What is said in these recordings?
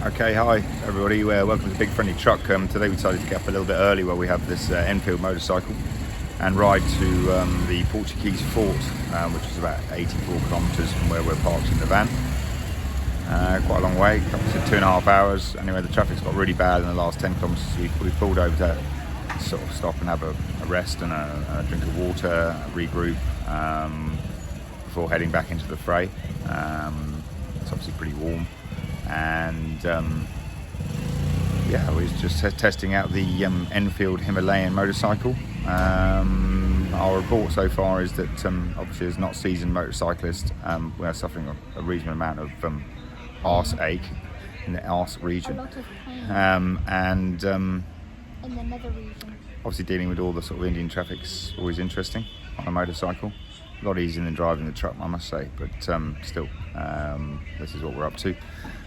Okay, hi everybody, welcome to Big Friendly Truck. Today we decided to get up a little bit early where we have this Enfield motorcycle and ride to the Portuguese Fort, which is about 84 kilometres from where we're parked in the van. Quite a long way, up to 2.5 hours. Anyway, the traffic's got really bad in the last 10 kilometres. We pulled over to sort of stop and have a rest and a drink of water, regroup before heading back into the fray. It's obviously pretty warm. And yeah, we're just testing out the Enfield Himalayan motorcycle. Our report so far is that obviously as not seasoned motorcyclists, we are suffering a reasonable amount of arse ache in the arse region. A lot of pain. And in the nether region. Obviously dealing with all the sort of Indian traffic's always interesting on a motorcycle. A lot easier than driving the truck, I must say, but still, this is what we're up to.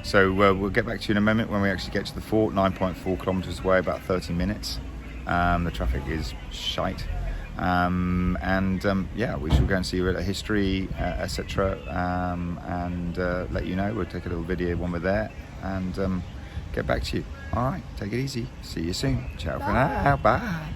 So we'll get back to you in a moment when we actually get to the fort, 9.4 kilometres away, about 30 minutes. The traffic is shite. Yeah, we shall go and see a bit of history, etc. And let you know. We'll take a little video when we're there and get back to you. All right, take it easy. See you soon. Ciao for now. Bye.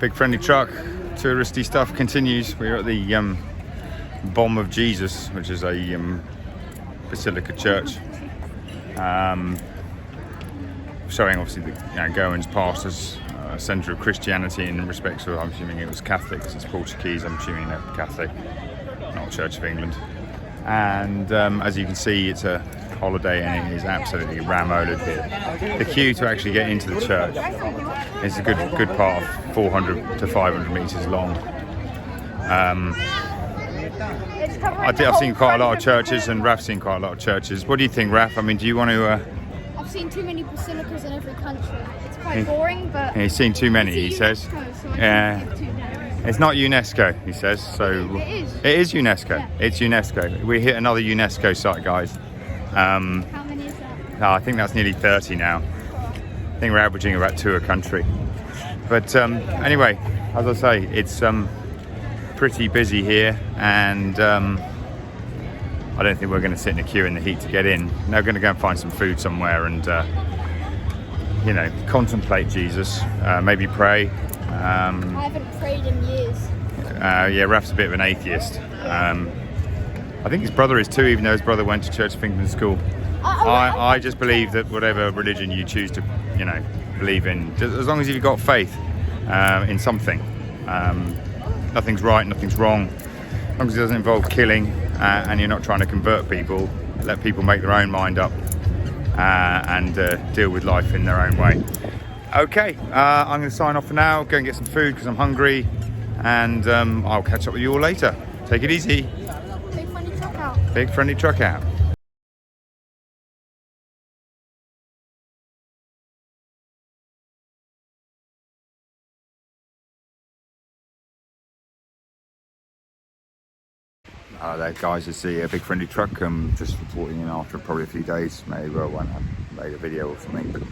Big Friendly Truck, touristy stuff continues. We're at the Bomb of Jesus, which is a Basilica church, showing obviously the Goins past as a centre of Christianity in respect to, I'm assuming it was Catholic, because it's Portuguese, I'm assuming they're Catholic, not Church of England. And as you can see, it's a holiday and it is absolutely ramoled here. The queue to actually get into the church is a good part of 400 to 500 metres long. I've seen quite a lot of churches, and Raf's seen quite a lot of churches. What do you think, Raf? I mean, do you want to... I've seen too many basilicas in every country. It's quite boring, but... He's seen too many, he says. UNESCO, so It's not UNESCO, he says. So it is. It is UNESCO. Yeah. It's UNESCO. We hit another UNESCO site, guys. How many is that? I think that's nearly 30 now. I think we're averaging about 2 a country. But anyway, as I say, it's pretty busy here, and I don't think we're going to sit in a queue in the heat to get in. We're going to go and find some food somewhere and, contemplate Jesus, maybe pray. I haven't prayed in years. Yeah, Raf's a bit of an atheist. I think his brother is too, even though his brother went to Church of England school. I just believe that whatever religion you choose to, believe in, just as long as you've got faith in something, nothing's right, nothing's wrong. As long as it doesn't involve killing and you're not trying to convert people, let people make their own mind up and deal with life in their own way. Okay, I'm going to sign off for now, go and get some food because I'm hungry, and I'll catch up with you all later. Take it easy. Big Friendly Truck out. Big Friendly Truck out. There, guys, it's the Big Friendly Truck. Just reporting in after probably a few days. Maybe I won't have made a video or something, but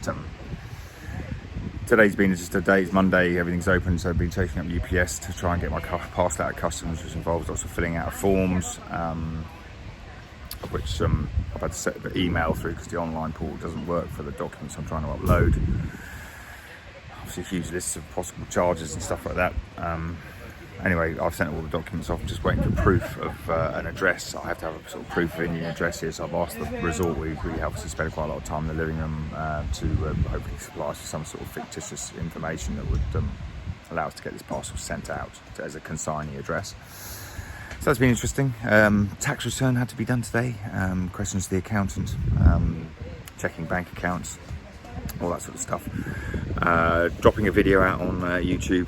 today's been just a day. It's Monday, everything's open, so I've been chasing up UPS to try and get my car passed out of customs, which involves lots of filling out of forms, of which I've had to set the email through because the online portal doesn't work for the documents I'm trying to upload. Obviously huge lists of possible charges and stuff like that. Anyway, I've sent all the documents off. I'm just waiting for proof of an address. I have to have a sort of proof of Indian address here, so I've asked the resort we obviously spend quite a lot of time in the living room to hopefully supply us with some sort of fictitious information that would allow us to get this parcel sent out as a consignee address. So that's been interesting. Tax return had to be done today. Questions to the accountant, checking bank accounts, all that sort of stuff. Dropping a video out on YouTube,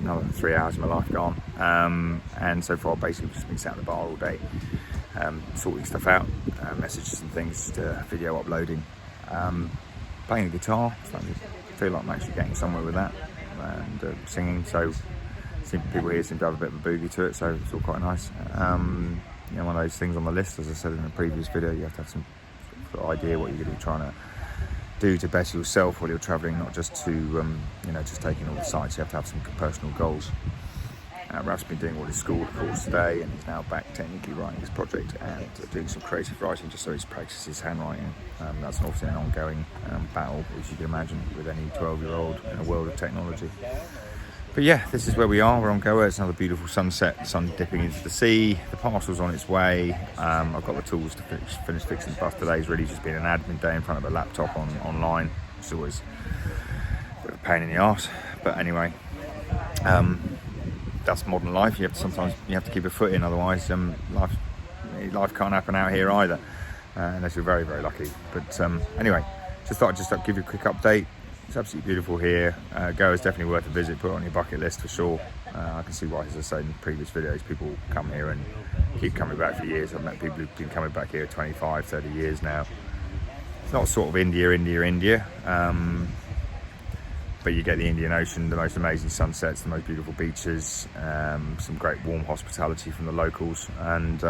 another 3 hours of my life gone, and so far basically just been sat at the bar all day, sorting stuff out, messages and things, video uploading, playing the guitar. Starting to feel like I'm actually getting somewhere with that, and singing. So People here seem to have a bit of a boogie to it, so it's all quite nice. You know, one of those things on the list, as I said in a previous video, you have to have some sort of idea what you're going to be trying to do to better yourself while you're travelling, not just to, you know, just taking all the sights. You have to have some personal goals. Ralph's been doing all his school course today, and he's now back technically writing his project and doing some creative writing just so he's practiced his handwriting. That's obviously an ongoing battle, as you can imagine, with any 12-year-old in a world of technology. But yeah, this is where we are. We're on Goa. It's another beautiful sunset, sun dipping into the sea. The parcel's on its way. I've got the tools to finish fixing the bus. Today's really just been an admin day in front of a laptop online. It's always a bit of a pain in the arse. But anyway, that's modern life. Sometimes you have to keep a foot in, otherwise life can't happen out here either, unless you're very, very lucky. But anyway, just thought I'd just give you a quick update. It's absolutely beautiful here. Goa is definitely worth a visit. Put it on your bucket list for sure. I can see why, as I said in previous videos, people come here and keep coming back for years. I've met people who've been coming back here 25, 30 years now. It's not sort of India, but you get the Indian Ocean, the most amazing sunsets, the most beautiful beaches, some great warm hospitality from the locals, and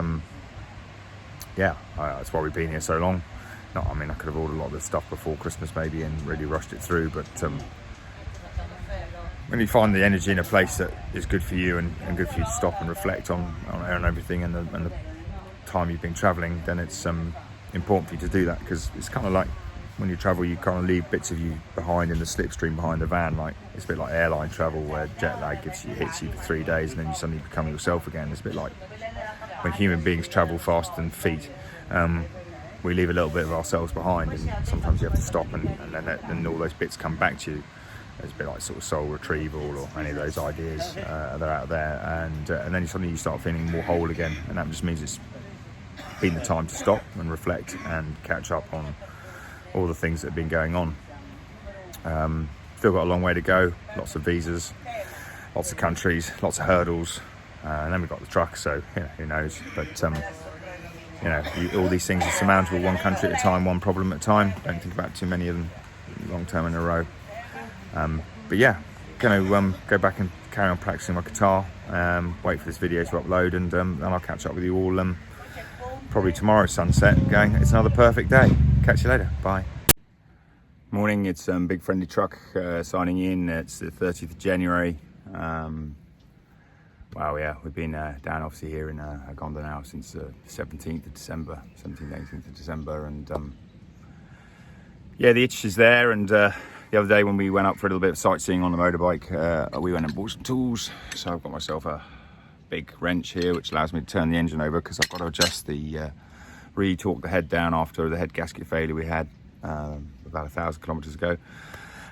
yeah, that's why we've been here so long. I mean, I could have ordered a lot of this stuff before Christmas maybe and really rushed it through, but when you find the energy in a place that is good for you and good for you to stop and reflect on everything and the time you've been travelling, then it's important for you to do that, because it's kind of like when you travel, you kind of leave bits of you behind in the slipstream behind the van. Like, it's a bit like airline travel where jet lag hits you for 3 days and then you suddenly become yourself again. It's a bit like when human beings travel faster than feet. We leave a little bit of ourselves behind, and sometimes you have to stop and then all those bits come back to you. It's a bit like sort of soul retrieval or any of those ideas that are out there, and then suddenly you start feeling more whole again, and that just means it's been the time to stop and reflect and catch up on all the things that have been going on. Still got a long way to go, lots of visas, lots of countries, lots of hurdles, and then we've got the truck, so you know, who knows. But you know, all these things are surmountable, one country at a time, one problem at a time. Don't think about too many of them long term in a row. But yeah, gonna go back and carry on practicing my guitar, wait for this video to upload, and then I'll catch up with you all probably tomorrow sunset, going, it's another perfect day. Catch you later, bye. Morning, it's Big Friendly Truck signing in. It's the 30th of January. Wow, yeah, we've been down obviously here in Agonda now since 17th of December, 17th, 18th of December, and yeah, the itch is there. And the other day when we went up for a little bit of sightseeing on the motorbike, we went and bought some tools. So I've got myself a big wrench here, which allows me to turn the engine over, because I've got to adjust re-torque the head down after the head gasket failure we had about 1,000 kilometers ago.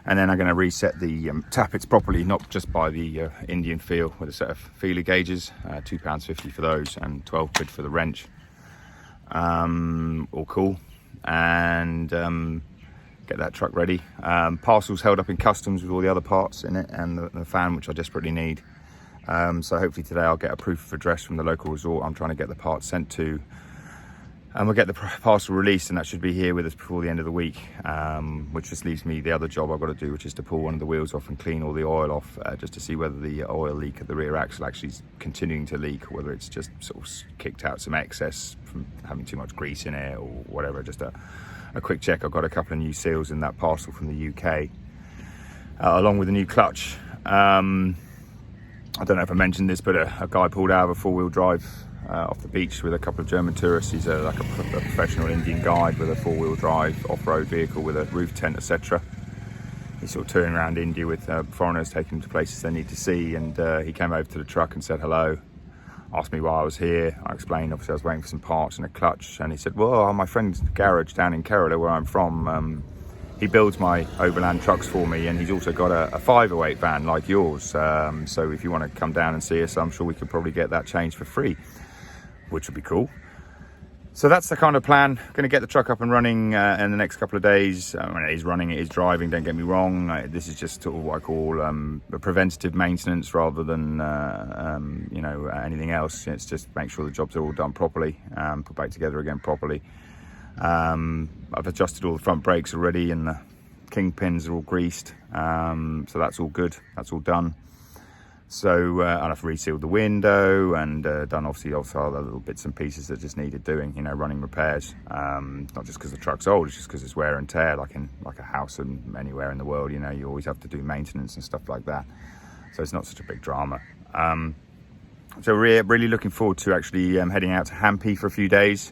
And then I'm going to reset the tappets properly, not just by the Indian feel, with a set of feeler gauges, £2.50 for those and 12 quid for the wrench. All cool. And get that truck ready. Parcel's held up in customs with all the other parts in it, and the fan, which I desperately need. So hopefully today I'll get a proof of address from the local resort I'm trying to get the parts sent to, and we'll get the parcel released, and that should be here with us before the end of the week, which just leaves me the other job I've got to do, which is to pull one of the wheels off and clean all the oil off, just to see whether the oil leak at the rear axle actually is continuing to leak, or whether it's just sort of kicked out some excess from having too much grease in it or whatever. Just a quick check. I've got a couple of new seals in that parcel from the UK, along with a new clutch. I don't know if I mentioned this, but a guy pulled out of a four-wheel drive off the beach with a couple of German tourists. He's like a professional Indian guide with a four-wheel drive off-road vehicle with a roof tent, etc. He's sort of touring around India with foreigners, taking them to places they need to see, and he came over to the truck and said hello, asked me why I was here. I explained, obviously I was waiting for some parts and a clutch, and he said, well, my friend's garage down in Kerala, where I'm from, he builds my overland trucks for me, and he's also got a 508 van like yours, so if you want to come down and see us, I'm sure we could probably get that changed for free, which would be cool. So that's the kind of plan. Going to get the truck up and running in the next couple of days. I mean, it is running, it is driving, don't get me wrong. This is just sort of what I call a preventative maintenance rather than you know, anything else. It's just make sure the jobs are all done properly, put back together again properly. I've adjusted all the front brakes already, and the kingpins are all greased, so that's all good, that's all done. So I've resealed the window and done obviously also other little bits and pieces that just needed doing, you know, running repairs. Not just because the truck's old, it's just because it's wear and tear, like a house and anywhere in the world, you know, you always have to do maintenance and stuff like that. So it's not such a big drama. So we're really looking forward to actually heading out to Hampi for a few days.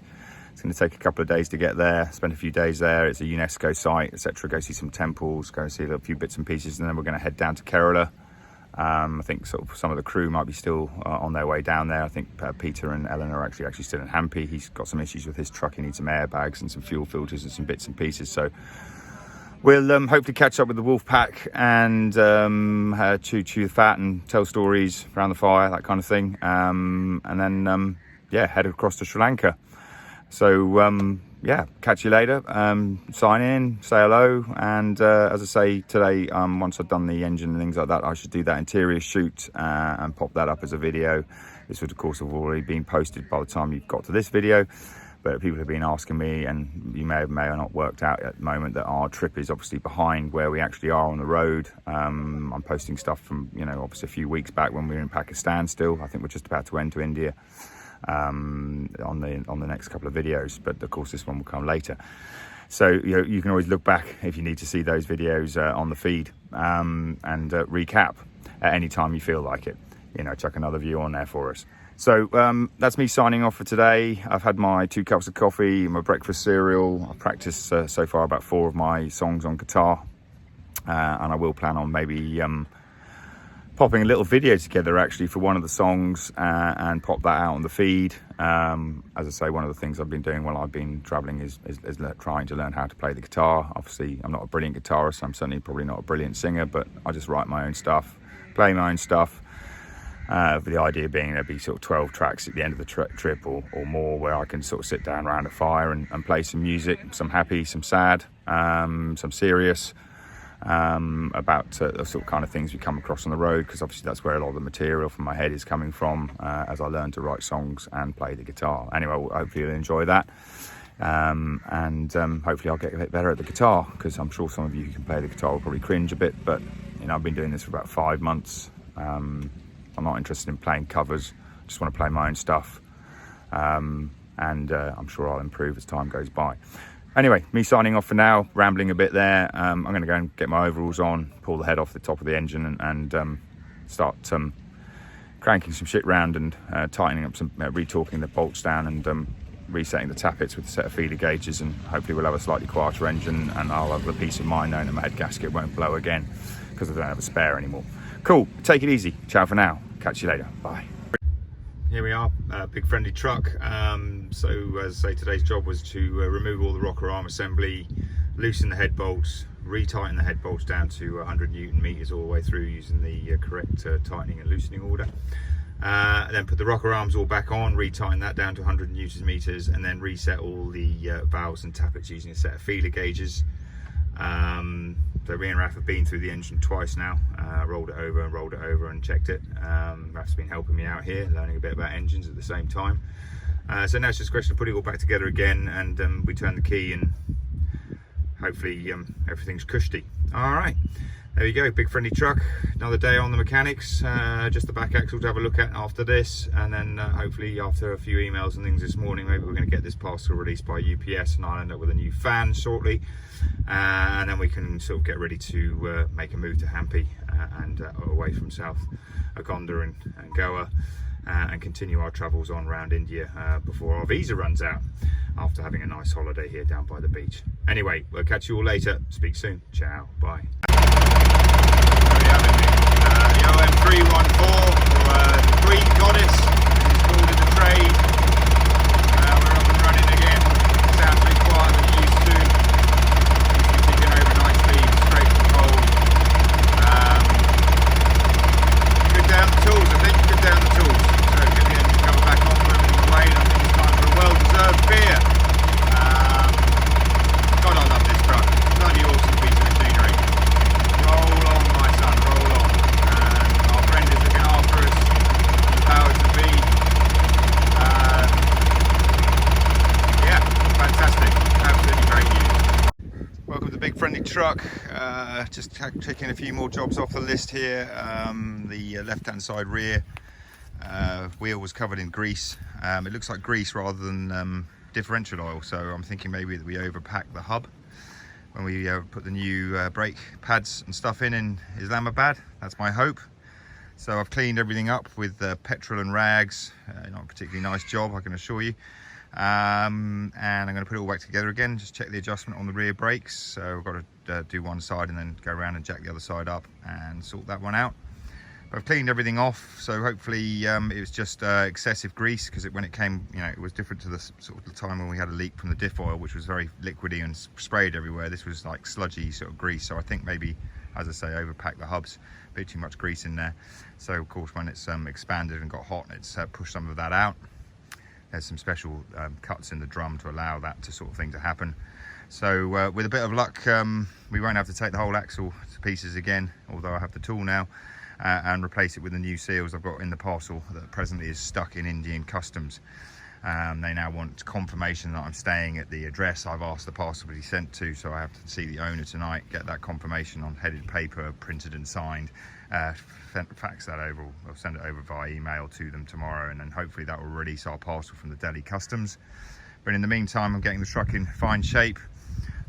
It's going to take a couple of days to get there, spend a few days there. It's a UNESCO site, etc. Go see some temples, go see a few bits and pieces, and then we're going to head down to Kerala. I think sort of some of the crew might be still on their way down there. I think Peter and Ellen are actually still in Hampi. He's got some issues with his truck. He needs some airbags and some fuel filters and some bits and pieces. So we'll hopefully catch up with the wolf pack and chew the fat and tell stories around the fire, that kind of thing. And then, head across to Sri Lanka. So, catch you later. Sign in, say hello. And as I say, today, once I've done the engine and things like that, I should do that interior shoot and pop that up as a video. This would, of course, have already been posted by the time you've got to this video. But people have been asking me, and you may or not worked out at the moment, that our trip is obviously behind where we actually are on the road. I'm posting stuff from, you know, obviously a few weeks back when we were in Pakistan still. I think we're just about to enter India on the next couple of videos, but of course this one will come later. So you can always look back if you need to see those videos on the feed and recap at any time you feel like it. You know, chuck another view on there for us. So that's me signing off for today. I've had my 2 cups of coffee, my breakfast cereal. I've practiced so far about 4 of my songs on guitar, and I will plan on maybe popping a little video together actually for one of the songs and pop that out on the feed. As I say, one of the things I've been doing while I've been traveling is trying to learn how to play the guitar. Obviously, I'm not a brilliant guitarist. I'm certainly probably not a brilliant singer, but I just write my own stuff, play my own stuff. The idea being there'd be sort of 12 tracks at the end of the trip or more, where I can sort of sit down around a fire and play some music, some happy, some sad, some serious, about the sort of kind of things we come across on the road, because obviously that's where a lot of the material from my head is coming from as I learn to write songs and play the guitar. Anyway, hopefully you'll enjoy that, and hopefully I'll get a bit better at the guitar, because I'm sure some of you who can play the guitar will probably cringe a bit, but you know, I've been doing this for about 5 months. I'm not interested in playing covers, just want to play my own stuff, and I'm sure I'll improve as time goes by. Anyway, me signing off for now, rambling a bit there. I'm going to go and get my overalls on, pull the head off the top of the engine and start cranking some shit round and tightening up some, retorquing the bolts down and resetting the tappets with a set of feeder gauges, and hopefully we'll have a slightly quieter engine and I'll have the peace of mind knowing that my head gasket won't blow again because I don't have a spare anymore. Cool, take it easy. Ciao for now. Catch you later. Bye. Here we are, big friendly truck. So as I say, today's job was to remove all the rocker arm assembly, loosen the head bolts, retighten the head bolts down to 100 Newton meters all the way through using the correct tightening and loosening order. Then put the rocker arms all back on, retighten that down to 100 Newton meters, and then reset all the valves and tappets using a set of feeler gauges. So me and Raf have been through the engine twice now, rolled it over and checked it. Raf's been helping me out here, learning a bit about engines at the same time. So now it's just a question of putting it all back together again, and we turn the key and hopefully everything's cushy. All right, there we go, big friendly truck. Another day on the mechanics, just the back axle to have a look at after this, and then hopefully after a few emails and things this morning, maybe we're going to get this parcel released by UPS and I'll end up with a new fan shortly, and then we can sort of get ready to make a move to Hampi and away from South Agonda and Goa, and continue our travels on around India before our visa runs out, after having a nice holiday here down by the beach. Anyway, we'll catch you all later. Speak soon. Ciao. Bye. The OM314, the Green Goddess, installed in the trade. We're up and running again. Sounds a bit quieter than it used to. Used to be ticking over nicely, straight from cold. Good down the tools, I think. Good down the tools. So get the engine cover back on, put everything away, and I think it's time for a well-deserved beer. God, I love this truck. Bloody awesome piece of machinery. Roll on, my son, roll on. Our friend is looking after us. The powers to be. Yeah, fantastic. Absolutely great news. Welcome to Big Friendly Truck. just taking a few more jobs off the list here. The left-hand side rear wheel was covered in grease. It looks like grease rather than differential oil, so I'm thinking maybe that we overpack the hub when we put the new brake pads and stuff in Islamabad. That's my hope. So I've cleaned everything up with petrol and rags. Not a particularly nice job, I can assure you. And I'm going to put it all back together again, just check the adjustment on the rear brakes. So I've got to do one side and then go around and jack the other side up and sort that one out. But I've cleaned everything off, so hopefully it was just excessive grease, because when it came, it was different to the sort of the time when we had a leak from the diff oil, which was very liquidy and sprayed everywhere. This was like sludgy sort of grease, so I think maybe, as I say, overpack the hubs, a bit too much grease in there. So of course when it's expanded and got hot, it's pushed some of that out. There's some special cuts in the drum to allow that sort of thing to happen. So with a bit of luck, we won't have to take the whole axle to pieces again, although I have the tool now, and replace it with the new seals I've got in the parcel that presently is stuck in Indian customs. They now want confirmation that I'm staying at the address I've asked the parcel to be sent to, so I have to see the owner tonight, get that confirmation on headed paper, printed and signed, fax that over, or send it over via email to them tomorrow, and then hopefully that will release our parcel from the Delhi customs. But in the meantime, I'm getting the truck in fine shape.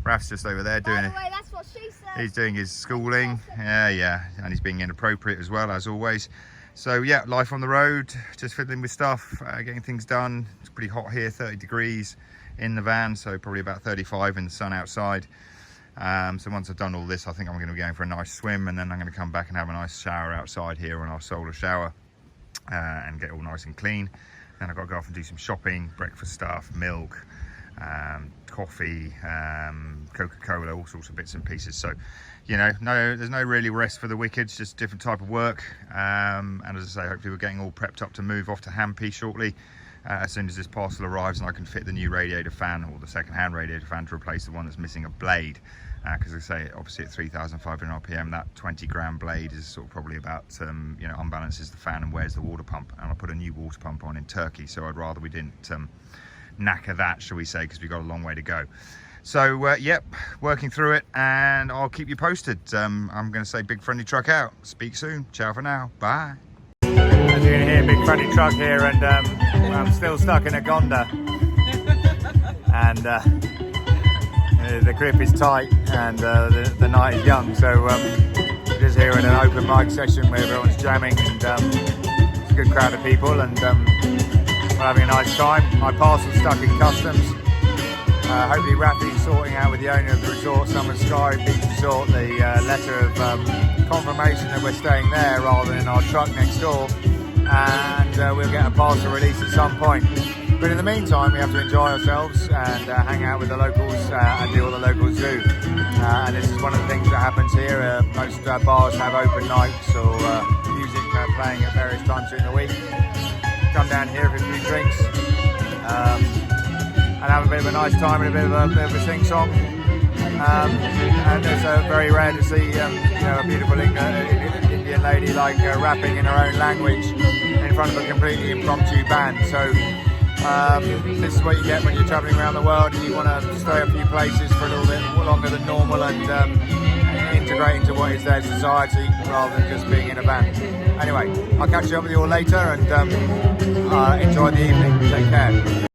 Raf's just over there doing it. That's what she said. He's doing his schooling, yeah, and he's being inappropriate as well, as always. So yeah, life on the road, just fiddling with stuff, getting things done. It's pretty hot here, 30 degrees in the van, so probably about 35 in the sun outside. So once I've done all this, I think I'm going to be going for a nice swim, and then I'm going to come back and have a nice shower outside here on our solar shower, and get all nice and clean. Then I've got to go off and do some shopping, breakfast stuff, milk, coffee, Coca-Cola, all sorts of bits and pieces. So there's no really rest for the wicked, it's just a different type of work. And as I say, hopefully we're getting all prepped up to move off to Hampi shortly, as soon as this parcel arrives, and I can fit the new radiator fan, or the second-hand radiator fan, to replace the one that's missing a blade. Because I say, obviously at 3,500 RPM, that 20-gram blade is sort of probably about, unbalances the fan and wears the water pump. And I put a new water pump on in Turkey, so I'd rather we didn't knacker that, shall we say, because we've got a long way to go. So yep, working through it, and I'll keep you posted. I'm going to say big friendly truck out. Speak soon. Ciao for now. Bye. As you can hear, big friendly truck here, and I'm still stuck in a Gonda, and the grip is tight, and the night is young. So just here in an open mic session where everyone's jamming, and it's a good crowd of people, and we're having a nice time. My parcel's stuck in customs. Hopefully Rafi's sorting out with the owner of the resort, Summer Sky Beach Resort, the letter of confirmation that we're staying there rather than our truck next door, and we'll get a parcel released at some point. But in the meantime, we have to enjoy ourselves and hang out with the locals and do what the locals do. And this is one of the things that happens here. Most bars have open nights, or music playing at various times during the week. Come down here for a few drinks, and have a bit of a nice time and a bit of a sing-song. And it's very rare to see a beautiful Indian lady rapping in her own language in front of a completely impromptu band. So this is what you get when you're travelling around the world and you want to stay a few places for a little bit longer than normal, and integrate into what is their society rather than just being in a band. Anyway, I'll catch you up with you all later, and enjoy the evening. Take care.